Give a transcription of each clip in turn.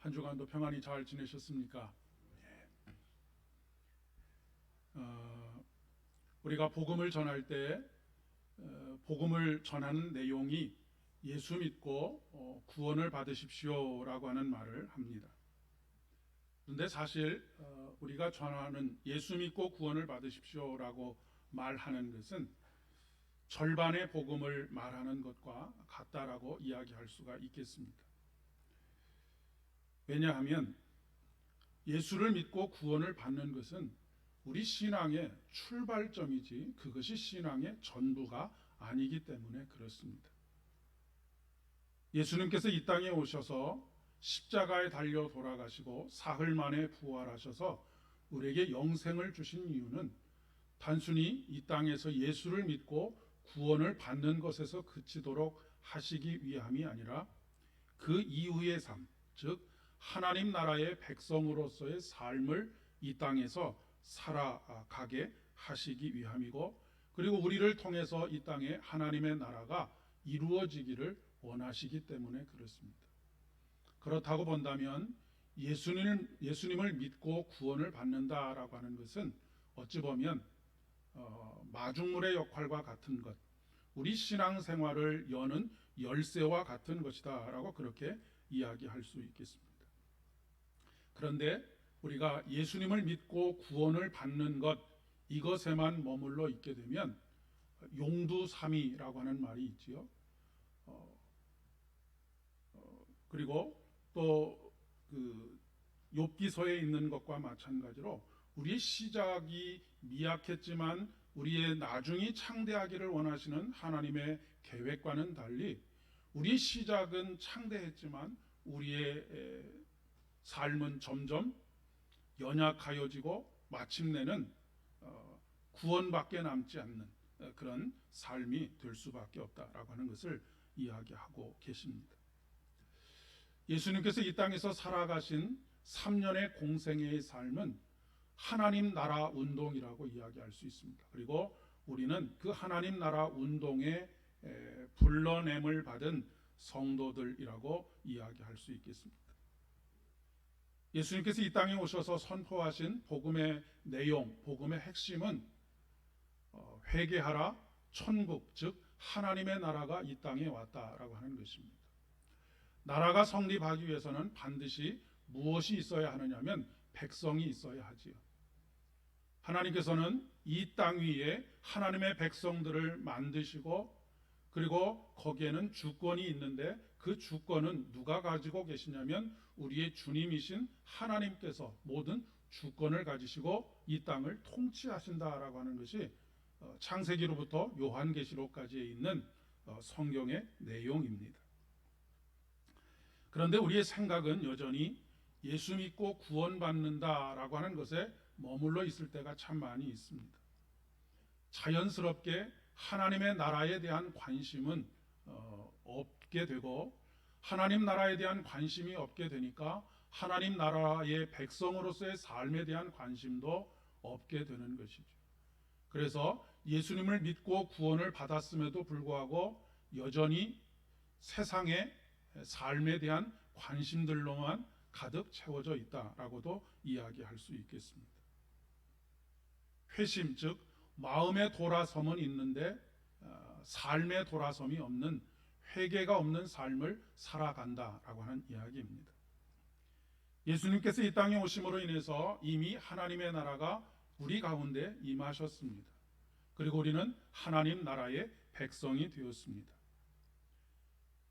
한 주간도 평안히 잘 지내셨습니까? 우리가 복음을 전할 때 복음을 전하는 내용이 예수 믿고 구원을 받으십시오라고 하는 말을 합니다. 그런데 사실 우리가 전하는 예수 믿고 구원을 받으십시오라고 말하는 것은 절반의 복음을 말하는 것과 같다라고 이야기할 수가 있겠습니다. 왜냐하면 예수를 믿고 구원을 받는 것은 우리 신앙의 출발점이지 그것이 신앙의 전부가 아니기 때문에 그렇습니다. 예수님께서 이 땅에 오셔서 십자가에 달려 돌아가시고 사흘 만에 부활하셔서 우리에게 영생을 주신 이유는 단순히 이 땅에서 예수를 믿고 구원을 받는 것에서 그치도록 하시기 위함이 아니라 그 이후의 삶, 즉 하나님 나라의 백성으로서의 삶을 이 땅에서 살아가게 하시기 위함이고, 그리고 우리를 통해서 이 땅에 하나님의 나라가 이루어지기를 원하시기 때문에 그렇습니다. 그렇다고 본다면 예수님을 믿고 구원을 받는다라고 하는 것은 어찌 보면 마중물의 역할과 같은 것, 우리 신앙생활을 여는 열쇠와 같은 것이다라고 그렇게 이야기할 수 있겠습니다. 그런데 우리가 예수님을 믿고 구원을 받는 것, 이것에만 머물러 있게 되면 용두삼위라고 하는 말이 있지요. 그리고 또 그 욥기서에 있는 것과 마찬가지로 우리의 시작이 미약했지만 우리의 나중이 창대하기를 원하시는 하나님의 계획과는 달리 우리의 시작은 창대했지만 우리의 삶은 점점 연약하여지고 마침내는 구원밖에 남지 않는 그런 삶이 될 수밖에 없다라고 하는 것을 이야기하고 계십니다. 예수님께서 이 땅에서 살아가신 3년의 공생애의 삶은 하나님 나라 운동이라고 이야기할 수 있습니다. 그리고 우리는 그 하나님 나라 운동에 불러냄을 받은 성도들이라고 이야기할 수 있겠습니다. 예수님께서 이 땅에 오셔서 선포하신 복음의 내용, 복음의 핵심은 회개하라, 천국, 즉 하나님의 나라가 이 땅에 왔다라고 하는 것입니다. 나라가 성립하기 위해서는 반드시 무엇이 있어야 하느냐면 백성이 있어야 하지요. 하나님께서는 이 땅 위에 하나님의 백성들을 만드시고 그리고 거기에는 주권이 있는데 그 주권은 누가 가지고 계시냐면 우리의 주님이신 하나님께서 모든 주권을 가지시고 이 땅을 통치하신다라고 하는 것이 창세기로부터 요한계시록까지 있는 성경의 내용입니다. 그런데 우리의 생각은 여전히 예수 믿고 구원받는다라고 하는 것에 머물러 있을 때가 참 많이 있습니다. 자연스럽게 하나님의 나라에 대한 관심은 없게 되고 하나님 나라에 대한 관심이 없게 되니까 하나님 나라의 백성으로서의 삶에 대한 관심도 없게 되는 것이죠. 그래서 예수님을 믿고 구원을 받았음에도 불구하고 여전히 세상의 삶에 대한 관심들로만 가득 채워져 있다라고도 이야기할 수 있겠습니다. 회심, 즉 마음의 돌아섬은 있는데 삶의 돌아섬이 없는, 회개가 없는 삶을 살아간다라고 하는 이야기입니다. 예수님께서 이 땅에 오심으로 인해서 이미 하나님의 나라가 우리 가운데 임하셨습니다. 그리고 우리는 하나님 나라의 백성이 되었습니다.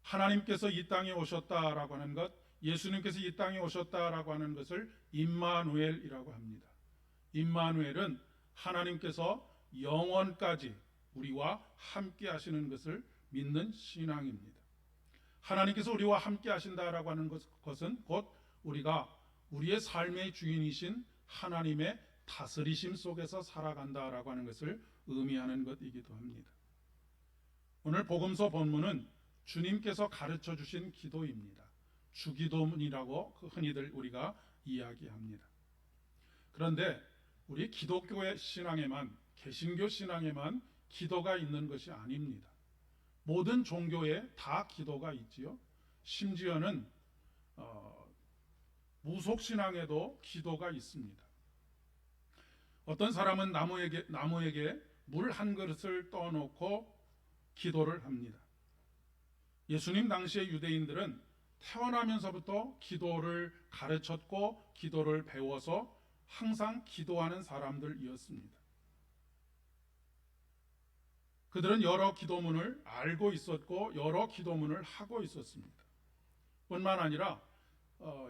하나님께서 이 땅에 오셨다라고 하는 것, 예수님께서 이 땅에 오셨다라고 하는 것을 임마누엘이라고 합니다. 임마누엘은 하나님께서 영원까지 우리와 함께 하시는 것을 믿는 신앙입니다. 하나님께서 우리와 함께 하신다라고 하는 것은 곧 우리가 우리의 삶의 주인이신 하나님의 다스리심 속에서 살아간다라고 하는 것을 의미하는 것이기도 합니다. 오늘 복음서 본문은 주님께서 가르쳐 주신 기도입니다. 주기도문이라고 흔히들 우리가 이야기합니다. 그런데 우리 기독교의 신앙에만, 개신교 신앙에만 기도가 있는 것이 아닙니다. 모든 종교에 다 기도가 있지요. 심지어는 무속신앙에도 기도가 있습니다. 어떤 사람은 나무에게 물 한 그릇을 떠놓고 기도를 합니다. 예수님 당시의 유대인들은 태어나면서부터 기도를 가르쳤고 기도를 배워서 항상 기도하는 사람들이었습니다. 그들은 여러 기도문을 알고 있었고 여러 기도문을 하고 있었습니다. 뿐만 아니라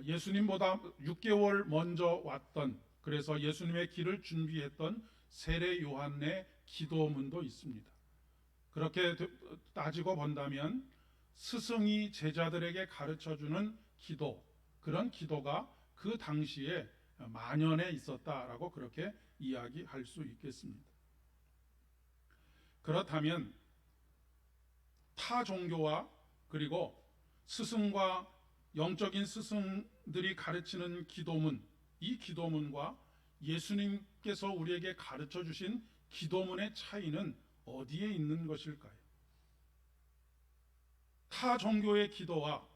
예수님보다 6개월 먼저 왔던, 그래서 예수님의 길을 준비했던 세례 요한의 기도문도 있습니다. 그렇게 따지고 본다면 스승이 제자들에게 가르쳐주는 기도, 그런 기도가 그 당시에 만연해 있었다라고 그렇게 이야기할 수 있겠습니다. 그렇다면 타 종교와 그리고 스승과 영적인 스승들이 가르치는 기도문, 이 기도문과 예수님께서 우리에게 가르쳐 주신 기도문의 차이는 어디에 있는 것일까요? 타 종교의 기도와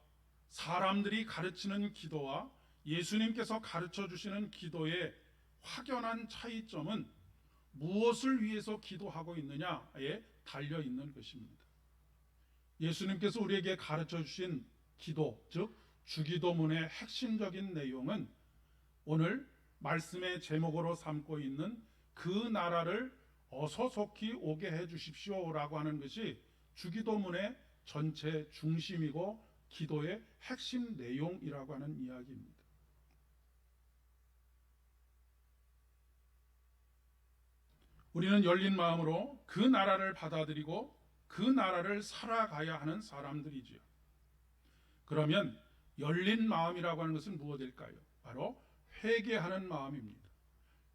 사람들이 가르치는 기도와 예수님께서 가르쳐 주시는 기도의 확연한 차이점은 무엇을 위해서 기도하고 있느냐에 달려 있는 것입니다. 예수님께서 우리에게 가르쳐 주신 기도, 즉 주기도문의 핵심적인 내용은 오늘 말씀의 제목으로 삼고 있는 그 나라를 어서 속히 오게 해 주십시오라고 하는 것이 주기도문의 전체 중심이고 기도의 핵심 내용이라고 하는 이야기입니다. 우리는 열린 마음으로 그 나라를 받아들이고 그 나라를 살아가야 하는 사람들이지요. 그러면 열린 마음이라고 하는 것은 무엇일까요? 바로 회개하는 마음입니다.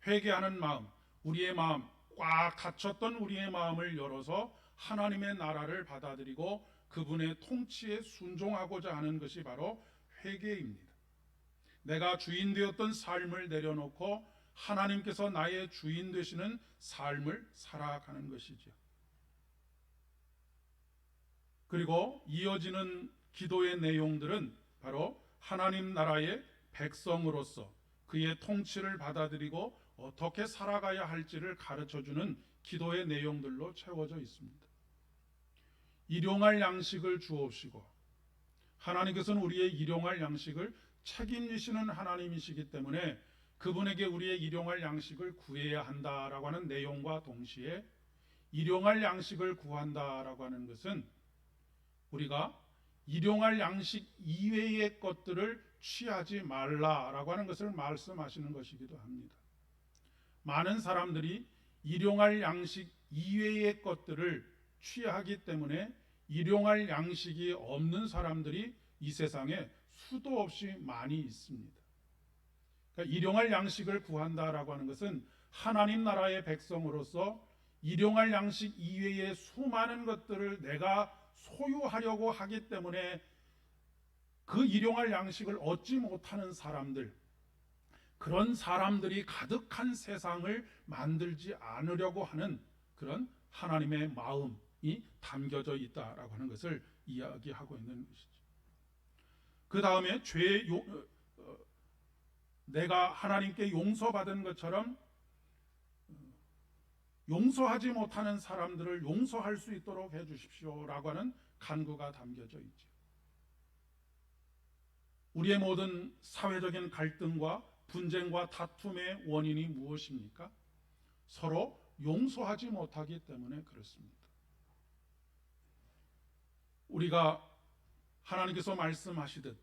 회개하는 마음, 우리의 마음, 꽉 닫혔던 우리의 마음을 열어서 하나님의 나라를 받아들이고 그분의 통치에 순종하고자 하는 것이 바로 회개입니다. 내가 주인 되었던 삶을 내려놓고 하나님께서 나의 주인 되시는 삶을 살아가는 것이죠. 그리고 이어지는 기도의 내용들은 바로 하나님 나라의 백성으로서 그의 통치를 받아들이고 어떻게 살아가야 할지를 가르쳐주는 기도의 내용들로 채워져 있습니다. 일용할 양식을 주옵시고, 하나님께서는 우리의 일용할 양식을 책임지시는 하나님이시기 때문에 그분에게 우리의 일용할 양식을 구해야 한다라고 하는 내용과 동시에 일용할 양식을 구한다라고 하는 것은 우리가 일용할 양식 이외의 것들을 취하지 말라라고 하는 것을 말씀하시는 것이기도 합니다. 많은 사람들이 일용할 양식 이외의 것들을 취하기 때문에 일용할 양식이 없는 사람들이 이 세상에 수도 없이 많이 있습니다. 그러니까 일용할 양식을 구한다라고 하는 것은 하나님 나라의 백성으로서 일용할 양식 이외의 수많은 것들을 내가 소유하려고 하기 때문에 그 일용할 양식을 얻지 못하는 사람들, 그런 사람들이 가득한 세상을 만들지 않으려고 하는 그런 하나님의 마음이 담겨져 있다라고 하는 것을 이야기하고 있는 것이죠. 그 다음에 내가 하나님께 용서받은 것처럼 용서하지 못하는 사람들을 용서할 수 있도록 해주십시오라고 하는 간구가 담겨져 있죠. 우리의 모든 사회적인 갈등과 분쟁과 다툼의 원인이 무엇입니까? 서로 용서하지 못하기 때문에 그렇습니다. 우리가 하나님께서 말씀하시듯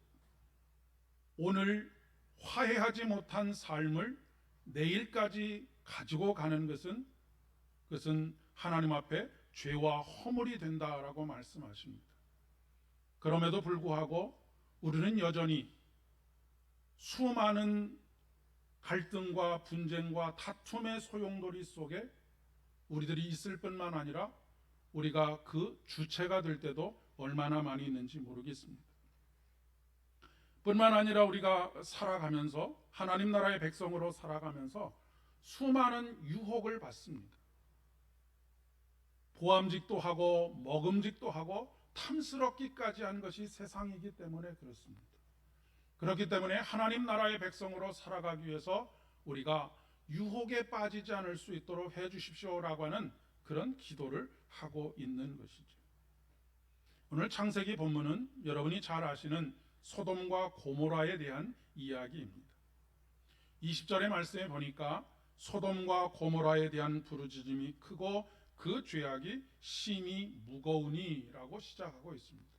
오늘 화해하지 못한 삶을 내일까지 가지고 가는 그것은 하나님 앞에 죄와 허물이 된다라고 말씀하십니다. 그럼에도 불구하고 우리는 여전히 수많은 갈등과 분쟁과 다툼의 소용돌이 속에 우리들이 있을 뿐만 아니라 우리가 그 주체가 될 때도 얼마나 많이 있는지 모르겠습니다. 뿐만 아니라 우리가 살아가면서 하나님 나라의 백성으로 살아가면서 수많은 유혹을 받습니다. 보암직도 하고 먹음직도 하고 탐스럽기까지 한 것이 세상이기 때문에 그렇습니다. 그렇기 때문에 하나님 나라의 백성으로 살아가기 위해서 우리가 유혹에 빠지지 않을 수 있도록 해 주십시오라고 하는 그런 기도를 하고 있는 것이죠. 오늘 창세기 본문은 여러분이 잘 아시는 소돔과 고모라에 대한 이야기입니다. 20절의 말씀에 보니까 소돔과 고모라에 대한 부르짖음이 크고 그 죄악이 심히 무거우니라고 시작하고 있습니다.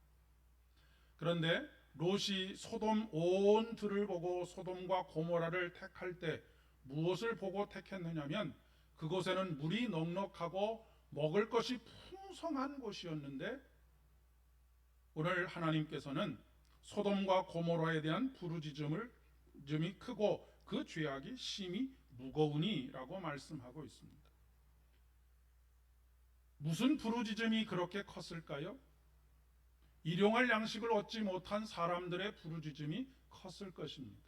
그런데 롯이 소돔 온 들을 보고 소돔과 고모라를 택할 때 무엇을 보고 택했느냐면 그곳에는 물이 넉넉하고 먹을 것이 풍성한 곳이었는데 오늘 하나님께서는 소돔과 고모라에 대한 부르짖음이 크고 그 죄악이 심히 무거우니라고 말씀하고 있습니다. 무슨 부르짖음이 그렇게 컸을까요? 일용할 양식을 얻지 못한 사람들의 부르짖음이 컸을 것입니다.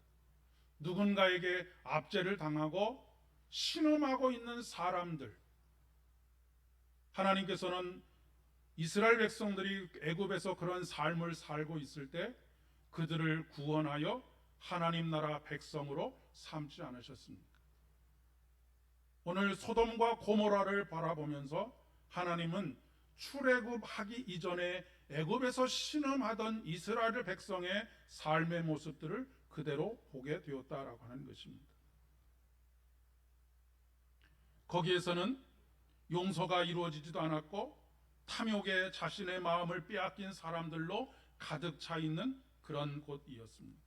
누군가에게 압제를 당하고 신음하고 있는 사람들, 하나님께서는 이스라엘 백성들이 애굽에서 그런 삶을 살고 있을 때 그들을 구원하여 하나님 나라 백성으로 삼지 않으셨습니까? 오늘 소돔과 고모라를 바라보면서 하나님은 출애굽하기 이전에 애굽에서 신음하던 이스라엘 백성의 삶의 모습들을 그대로 보게 되었다라고 하는 것입니다. 거기에서는 용서가 이루어지지도 않았고 탐욕에 자신의 마음을 빼앗긴 사람들로 가득 차 있는 그런 곳이었습니다.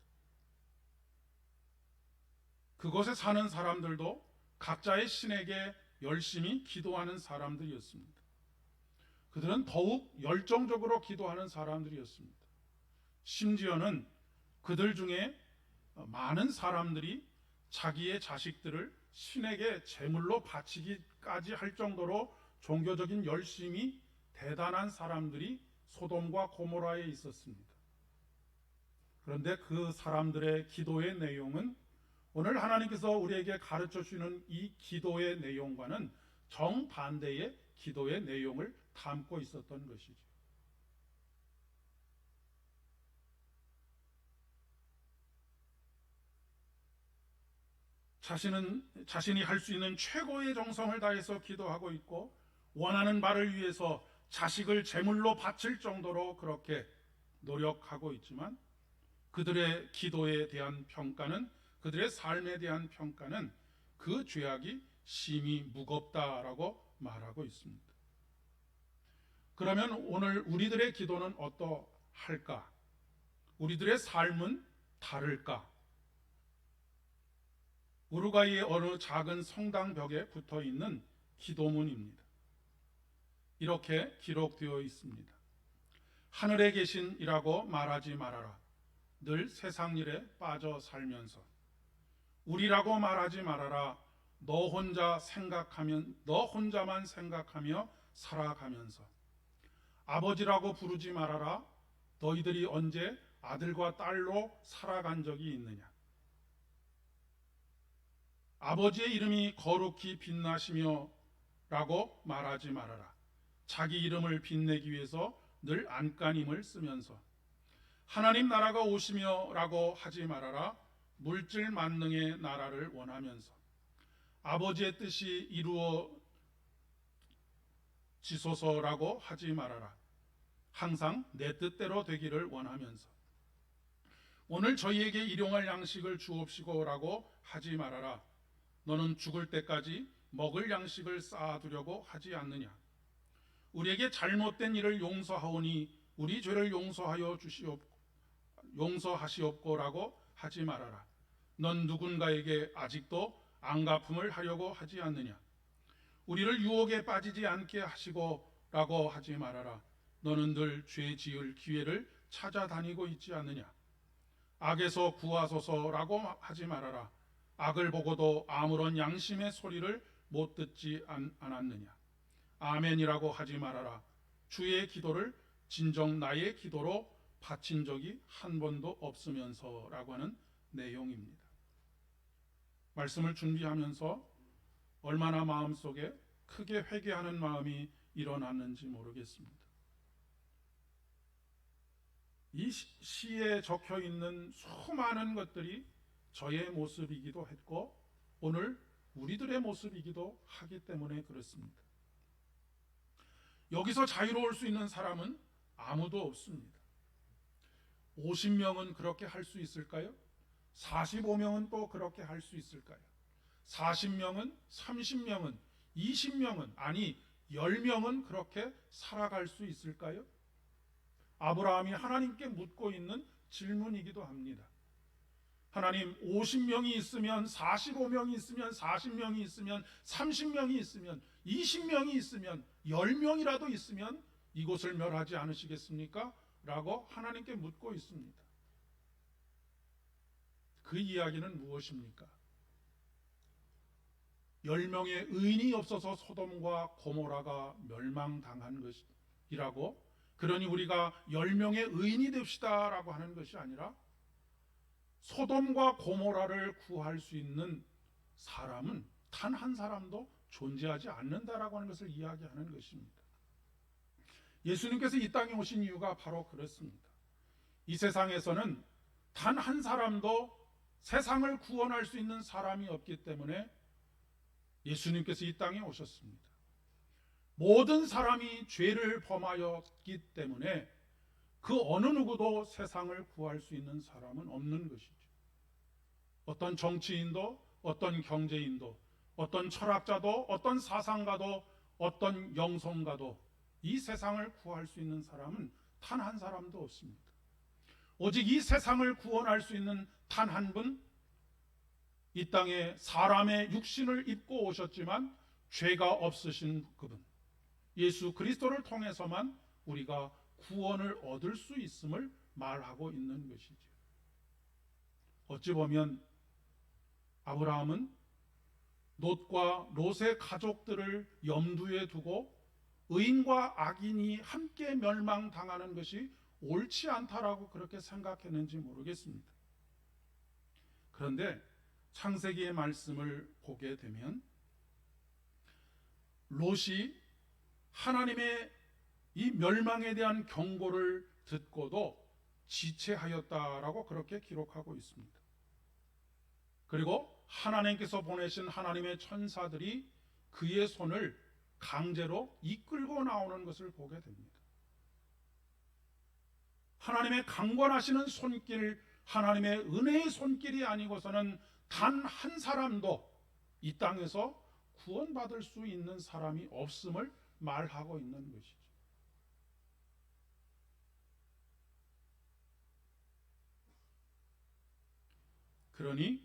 그곳에 사는 사람들도 각자의 신에게 열심히 기도하는 사람들이었습니다. 그들은 더욱 열정적으로 기도하는 사람들이었습니다. 심지어는 그들 중에 많은 사람들이 자기의 자식들을 신에게 제물로 바치기까지 할 정도로 종교적인 열심이 대단한 사람들이 소돔과 고모라에 있었습니다. 그런데 그 사람들의 기도의 내용은 오늘 하나님께서 우리에게 가르쳐 주시는 이 기도의 내용과는 정반대의 기도의 내용을 담고 있었던 것이죠. 자신이 할 수 있는 최고의 정성을 다해서 기도하고 있고 원하는 바를 위해서 자식을 제물로 바칠 정도로 그렇게 노력하고 있지만 그들의 기도에 대한 평가는, 그들의 삶에 대한 평가는 그 죄악이 심히 무겁다라고 말하고 있습니다. 그러면 오늘 우리들의 기도는 어떠할까? 우리들의 삶은 다를까? 우루과이의 어느 작은 성당 벽에 붙어 있는 기도문입니다. 이렇게 기록되어 있습니다. 하늘에 계신 이라고 말하지 말아라. 늘 세상 일에 빠져 살면서. 우리라고 말하지 말아라. 너 혼자만 생각하며 살아가면서. 아버지라고 부르지 말아라. 너희들이 언제 아들과 딸로 살아간 적이 있느냐. 아버지의 이름이 거룩히 빛나시며 라고 말하지 말아라. 자기 이름을 빛내기 위해서 늘 안간힘을 쓰면서. 하나님 나라가 오시며 라고 하지 말아라. 물질 만능의 나라를 원하면서. 아버지의 뜻이 이루어지소서라고 하지 말아라. 항상 내 뜻대로 되기를 원하면서. 오늘 저희에게 일용할 양식을 주옵시고라고 하지 말아라. 너는 죽을 때까지 먹을 양식을 쌓아두려고 하지 않느냐. 우리에게 잘못된 일을 용서하오니 우리 죄를 용서하시옵고라고 하지 말아라. 넌 누군가에게 아직도 안갚음을 하려고 하지 않느냐. 우리를 유혹에 빠지지 않게 하시고라고 하지 말아라. 너는 늘 죄 지을 기회를 찾아다니고 있지 않느냐. 악에서 구하소서라고 하지 말아라. 악을 보고도 아무런 양심의 소리를 못 듣지 않았느냐. 아멘이라고 하지 말아라. 주의 기도를 진정 나의 기도로 바친 적이 한 번도 없으면서라고 하는 내용입니다. 말씀을 준비하면서 얼마나 마음속에 크게 회개하는 마음이 일어났는지 모르겠습니다. 이 시에 적혀 있는 수많은 것들이 저의 모습이기도 했고 오늘 우리들의 모습이기도 하기 때문에 그렇습니다. 여기서 자유로울 수 있는 사람은 아무도 없습니다. 50명은 그렇게 할 수 있을까요? 45명은 또 그렇게 할 수 있을까요? 40명은, 30명은, 20명은, 아니 10명은 그렇게 살아갈 수 있을까요? 아브라함이 하나님께 묻고 있는 질문이기도 합니다. 하나님, 50명이 있으면, 45명이 있으면, 40명이 있으면, 30명이 있으면, 20명이 있으면, 10명이라도 있으면 이곳을 멸하지 않으시겠습니까? 라고 하나님께 묻고 있습니다. 그 이야기는 무엇입니까? 10명의 의인이 없어서 소돔과 고모라가 멸망당한 것이라고, 그러니 우리가 10명의 의인이 됩시다 라고 하는 것이 아니라 소돔과 고모라를 구할 수 있는 사람은 단 한 사람도 존재하지 않는다라고 하는 것을 이야기하는 것입니다. 예수님께서 이 땅에 오신 이유가 바로 그렇습니다. 이 세상에서는 단 한 사람도 세상을 구원할 수 있는 사람이 없기 때문에 예수님께서 이 땅에 오셨습니다. 모든 사람이 죄를 범하였기 때문에 그 어느 누구도 세상을 구할 수 있는 사람은 없는 것이죠. 어떤 정치인도, 어떤 경제인도, 어떤 철학자도, 어떤 사상가도, 어떤 영성가도 이 세상을 구할 수 있는 사람은 단 한 사람도 없습니다. 오직 이 세상을 구원할 수 있는 단 한 분, 이 땅에 사람의 육신을 입고 오셨지만 죄가 없으신 그분, 예수 그리스도를 통해서만 우리가 구원을 얻을 수 있음을 말하고 있는 것이죠. 어찌 보면 아브라함은 롯과 롯의 가족들을 염두에 두고 의인과 악인이 함께 멸망당하는 것이 옳지 않다라고 그렇게 생각했는지 모르겠습니다. 그런데 창세기의 말씀을 보게 되면 롯이 하나님의 이 멸망에 대한 경고를 듣고도 지체하였다라고 그렇게 기록하고 있습니다. 그리고 하나님께서 보내신 하나님의 천사들이 그의 손을 강제로 이끌고 나오는 것을 보게 됩니다. 하나님의 강권하시는 손길, 하나님의 은혜의 손길이 아니고서는 단 한 사람도 이 땅에서 구원받을 수 있는 사람이 없음을 말하고 있는 것이죠. 그러니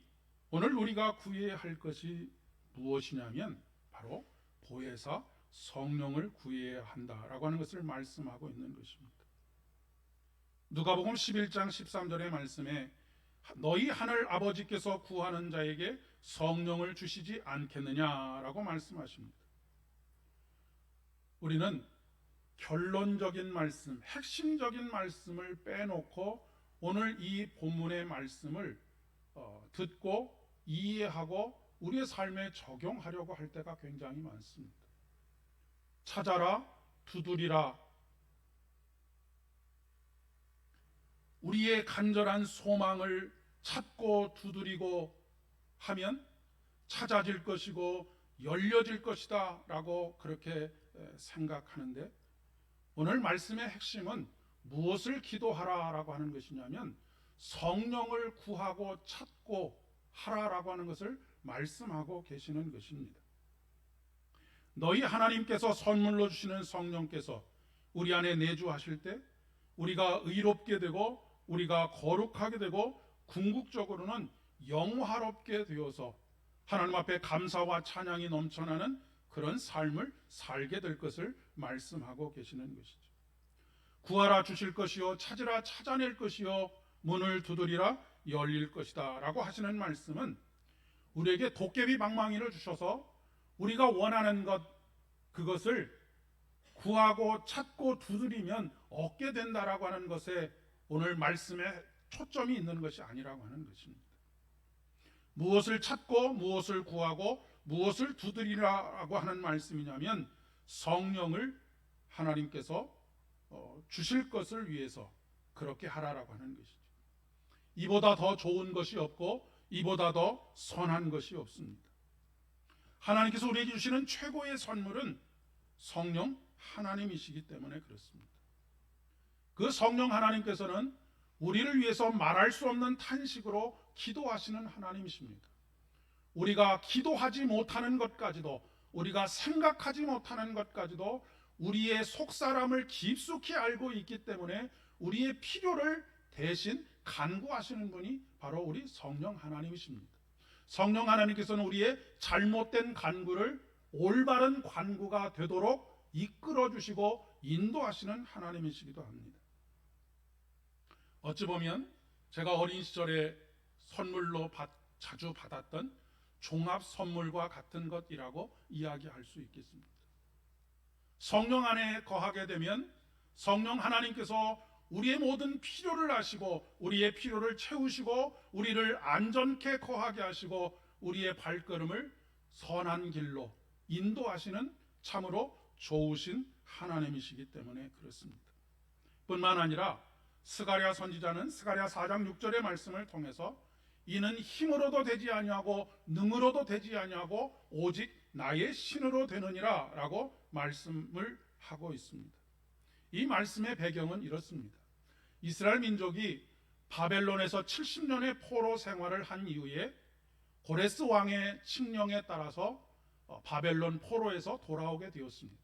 오늘 우리가 구해야 할 것이 무엇이냐면 바로 보혜사 성령을 구해야 한다라고 하는 것을 말씀하고 있는 것입니다. 누가복음 11장 13절의 말씀에 너희 하늘 아버지께서 구하는 자에게 성령을 주시지 않겠느냐라고 말씀하십니다. 우리는 결론적인 말씀, 핵심적인 말씀을 빼놓고 오늘 이 본문의 말씀을 듣고 이해하고 우리의 삶에 적용하려고 할 때가 굉장히 많습니다. 찾아라, 두드리라. 우리의 간절한 소망을 찾고 두드리고 하면 찾아질 것이고 열려질 것이다 라고 그렇게 생각하는데 오늘 말씀의 핵심은 무엇을 기도하라 라고 하는 것이냐면 성령을 구하고 찾고 하라라고 하는 것을 말씀하고 계시는 것입니다. 너희 하나님께서 선물로 주시는 성령께서 우리 안에 내주하실 때 우리가 의롭게 되고 우리가 거룩하게 되고 궁극적으로는 영화롭게 되어서 하나님 앞에 감사와 찬양이 넘쳐나는 그런 삶을 살게 될 것을 말씀하고 계시는 것이죠. 구하라 주실 것이요 찾으라 찾아낼 것이요 문을 두드리라 열릴 것이다 라고 하시는 말씀은 우리에게 도깨비 방망이를 주셔서 우리가 원하는 것 그것을 구하고 찾고 두드리면 얻게 된다라고 하는 것에 오늘 말씀에 초점이 있는 것이 아니라고 하는 것입니다. 무엇을 찾고 무엇을 구하고 무엇을 두드리라고 하는 말씀이냐면 성령을 하나님께서 주실 것을 위해서 그렇게 하라라고 하는 것이죠. 이보다 더 좋은 것이 없고 이보다 더 선한 것이 없습니다. 하나님께서 우리에게 주시는 최고의 선물은 성령 하나님이시기 때문에 그렇습니다. 그 성령 하나님께서는 우리를 위해서 말할 수 없는 탄식으로 기도하시는 하나님이십니다. 우리가 기도하지 못하는 것까지도, 우리가 생각하지 못하는 것까지도 우리의 속사람을 깊숙이 알고 있기 때문에 우리의 필요를 대신 간구하시는 분이 바로 우리 성령 하나님이십니다. 성령 하나님께서는 우리의 잘못된 간구를 올바른 간구가 되도록 이끌어 주시고 인도하시는 하나님이시기도 합니다. 어찌 보면 제가 어린 시절에 선물로 자주 받았던 종합 선물과 같은 것이라고 이야기할 수 있겠습니다. 성령 안에 거하게 되면 성령 하나님께서 우리의 모든 필요를 아시고 우리의 필요를 채우시고 우리를 안전케 거하게 하시고 우리의 발걸음을 선한 길로 인도하시는 참으로 좋으신 하나님이시기 때문에 그렇습니다. 뿐만 아니라 스가랴 선지자는 스가랴 4장 6절의 말씀을 통해서 이는 힘으로도 되지 아니하고 능으로도 되지 아니하고 오직 나의 신으로 되느니라 라고 말씀을 하고 있습니다. 이 말씀의 배경은 이렇습니다. 이스라엘 민족이 바벨론에서 70년의 포로 생활을 한 이후에 고레스 왕의 칙령에 따라서 바벨론 포로에서 돌아오게 되었습니다.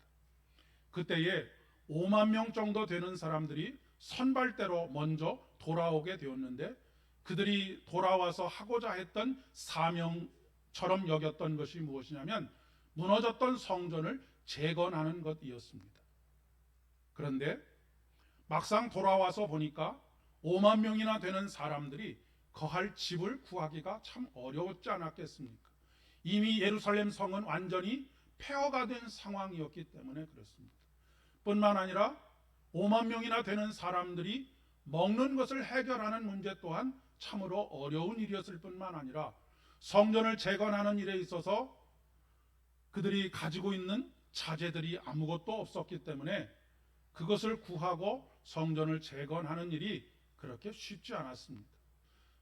그때에 5만 명 정도 되는 사람들이 선발대로 먼저 돌아오게 되었는데 그들이 돌아와서 하고자 했던 사명처럼 여겼던 것이 무엇이냐면 무너졌던 성전을 재건하는 것이었습니다. 그런데 막상 돌아와서 보니까 5만 명이나 되는 사람들이 거할 집을 구하기가 참 어려웠지 않았겠습니까? 이미 예루살렘 성은 완전히 폐허가 된 상황이었기 때문에 그렇습니다. 뿐만 아니라 5만 명이나 되는 사람들이 먹는 것을 해결하는 문제 또한 참으로 어려운 일이었을 뿐만 아니라 성전을 재건하는 일에 있어서 그들이 가지고 있는 자재들이 아무것도 없었기 때문에 그것을 구하고 성전을 재건하는 일이 그렇게 쉽지 않았습니다.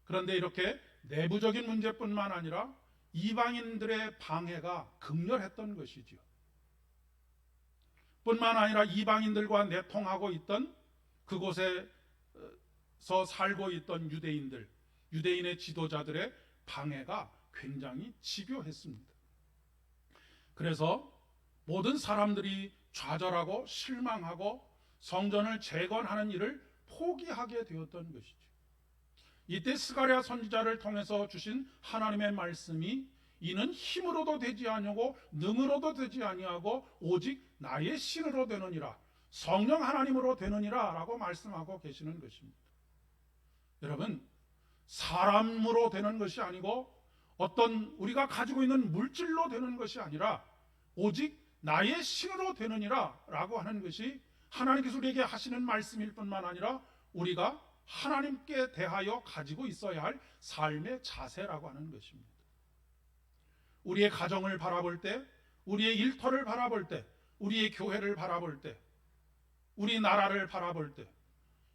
그런데 이렇게 내부적인 문제뿐만 아니라 이방인들의 방해가 극렬했던 것이지요. 뿐만 아니라 이방인들과 내통하고 있던 그곳에서 살고 있던 유대인의 지도자들의 방해가 굉장히 집요했습니다. 그래서 모든 사람들이 좌절하고 실망하고 성전을 재건하는 일을 포기하게 되었던 것이죠. 이때 스가랴 선지자를 통해서 주신 하나님의 말씀이 이는 힘으로도 되지 아니하고 능으로도 되지 아니하고 오직 나의 신으로 되느니라, 성령 하나님으로 되느니라 라고 말씀하고 계시는 것입니다. 여러분, 사람으로 되는 것이 아니고 어떤 우리가 가지고 있는 물질로 되는 것이 아니라 오직 나의 신으로 되느니라 라고 하는 것이 하나님께서 우리에게 하시는 말씀일 뿐만 아니라 우리가 하나님께 대하여 가지고 있어야 할 삶의 자세라고 하는 것입니다. 우리의 가정을 바라볼 때, 우리의 일터를 바라볼 때, 우리의 교회를 바라볼 때, 우리 나라를 바라볼 때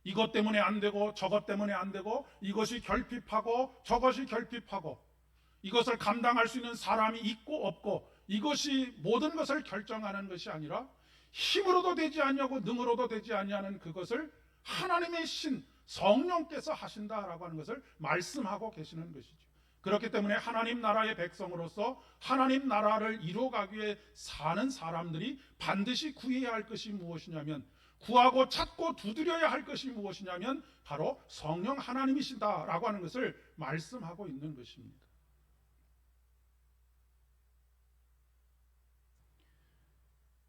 이것 때문에 안 되고 저것 때문에 안 되고 이것이 결핍하고 저것이 결핍하고 이것을 감당할 수 있는 사람이 있고 없고 이것이 모든 것을 결정하는 것이 아니라 힘으로도 되지 아니하고 능으로도 되지 아니하는 그것을 하나님의 신 성령께서 하신다라고 하는 것을 말씀하고 계시는 것이죠. 그렇기 때문에 하나님 나라의 백성으로서 하나님 나라를 이루어가기 위해 사는 사람들이 반드시 구해야 할 것이 무엇이냐면, 구하고 찾고 두드려야 할 것이 무엇이냐면 바로 성령 하나님이시다라고 하는 것을 말씀하고 있는 것입니다.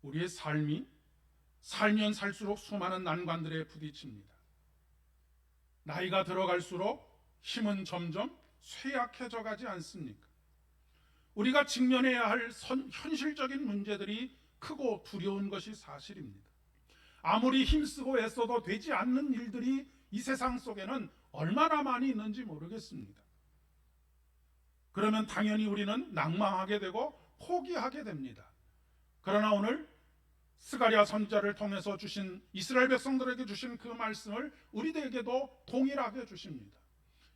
우리의 삶이 살면 살수록 수많은 난관들에 부딪힙니다. 나이가 들어갈수록 힘은 점점 쇠약해져 가지 않습니까? 우리가 직면해야 할 현실적인 문제들이 크고 두려운 것이 사실입니다. 아무리 힘쓰고 애써도 되지 않는 일들이 이 세상 속에는 얼마나 많이 있는지 모르겠습니다. 그러면 당연히 우리는 낭망하게 되고 포기하게 됩니다. 그러나 오늘 스가랴 선지자를 통해서 주신 이스라엘 백성들에게 주신 그 말씀을 우리들에게도 동일하게 주십니다.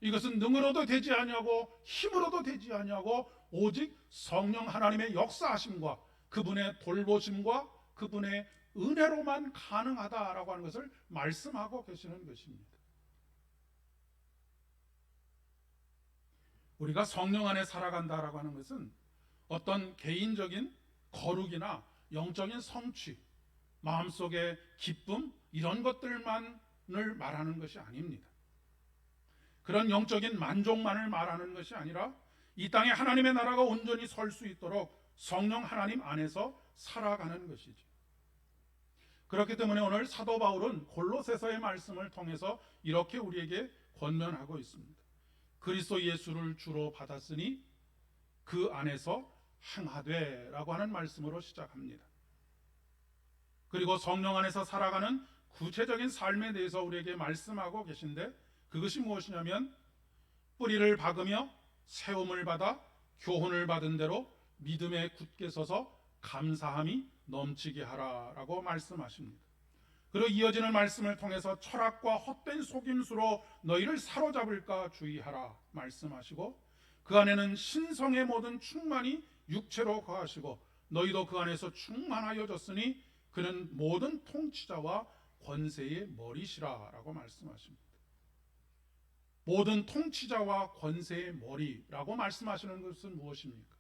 이것은 능으로도 되지 아니하고 힘으로도 되지 아니하고 오직 성령 하나님의 역사하심과 그분의 돌보심과 그분의 은혜로만 가능하다라고 하는 것을 말씀하고 계시는 것입니다. 우리가 성령 안에 살아간다라고 하는 것은 어떤 개인적인 거룩이나 영적인 성취, 마음속의 기쁨 이런 것들만을 말하는 것이 아닙니다. 그런 영적인 만족만을 말하는 것이 아니라 이 땅에 하나님의 나라가 온전히 설 수 있도록 성령 하나님 안에서 살아가는 것이죠. 그렇기 때문에 오늘 사도 바울은 골로새서의 말씀을 통해서 이렇게 우리에게 권면하고 있습니다. 그리스도 예수를 주로 받았으니 그 안에서 행하되 라고 하는 말씀으로 시작합니다. 그리고 성령 안에서 살아가는 구체적인 삶에 대해서 우리에게 말씀하고 계신데 그것이 무엇이냐면 뿌리를 박으며 세움을 받아 교훈을 받은 대로 믿음에 굳게 서서 감사함이 넘치게 하라라고 말씀하십니다. 그리고 이어지는 말씀을 통해서 철학과 헛된 속임수로 너희를 사로잡을까 주의하라 말씀하시고 그 안에는 신성의 모든 충만이 육체로 거하시고 너희도 그 안에서 충만하여졌으니 그는 모든 통치자와 권세의 머리시라라고 말씀하십니다. 모든 통치자와 권세의 머리라고 말씀하시는 것은 무엇입니까?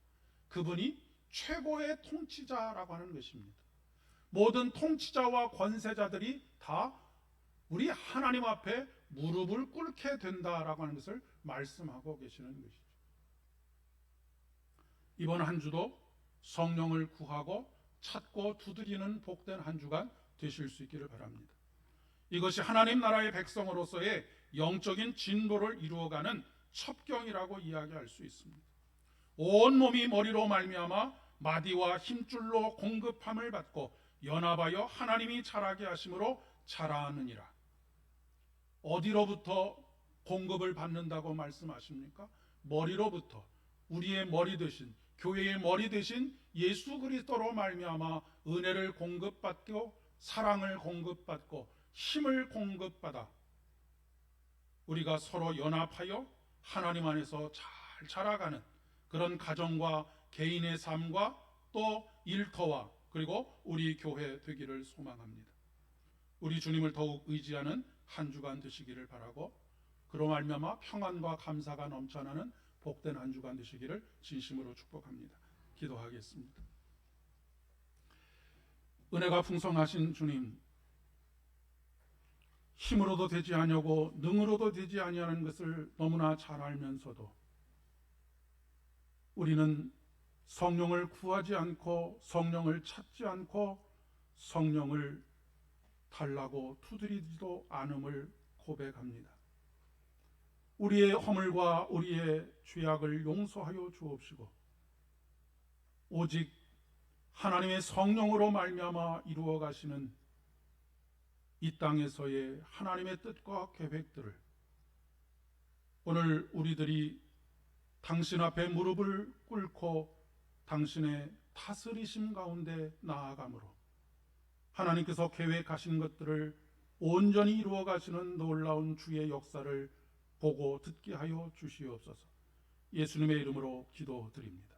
그분이 최고의 통치자라고 하는 것입니다. 모든 통치자와 권세자들이 다 우리 하나님 앞에 무릎을 꿇게 된다라고 하는 것을 말씀하고 계시는 것이죠. 이번 한 주도 성령을 구하고 찾고 두드리는 복된 한 주간 되실 수 있기를 바랍니다. 이것이 하나님 나라의 백성으로서의 영적인 진보를 이루어가는 첩경이라고 이야기할 수 있습니다. 온 몸이 머리로 말미암아 마디와 힘줄로 공급함을 받고 연합하여 하나님이 자라게 하심으로 자라느니라. 어디로부터 공급을 받는다고 말씀하십니까? 머리로부터. 우리의 머리 되신, 교회의 머리 되신 예수 그리스도로 말미암아 은혜를 공급받고 사랑을 공급받고 힘을 공급받아 우리가 서로 연합하여 하나님 안에서 잘 자라가는 그런 가정과 개인의 삶과 또 일터와 그리고 우리 교회 되기를 소망합니다. 우리 주님을 더욱 의지하는 한 주간 되시기를 바라고 그로 말미암아 평안과 감사가 넘쳐나는 복된 한 주간 되시기를 진심으로 축복합니다. 기도하겠습니다. 은혜가 풍성하신 주님, 힘으로도 되지 아니하고 능으로도 되지 아니하는 것을 너무나 잘 알면서도 우리는 성령을 구하지 않고 성령을 찾지 않고 성령을 달라고 두드리지도 않음을 고백합니다. 우리의 허물과 우리의 죄악을 용서하여 주옵시고 오직 하나님의 성령으로 말미암아 이루어 가시는 이 땅에서의 하나님의 뜻과 계획들을 오늘 우리들이 당신 앞에 무릎을 꿇고 당신의 다스리심 가운데 나아가므로 하나님께서 계획하신 것들을 온전히 이루어 가시는 놀라운 주의 역사를 보고 듣게 하여 주시옵소서. 예수님의 이름으로 기도드립니다.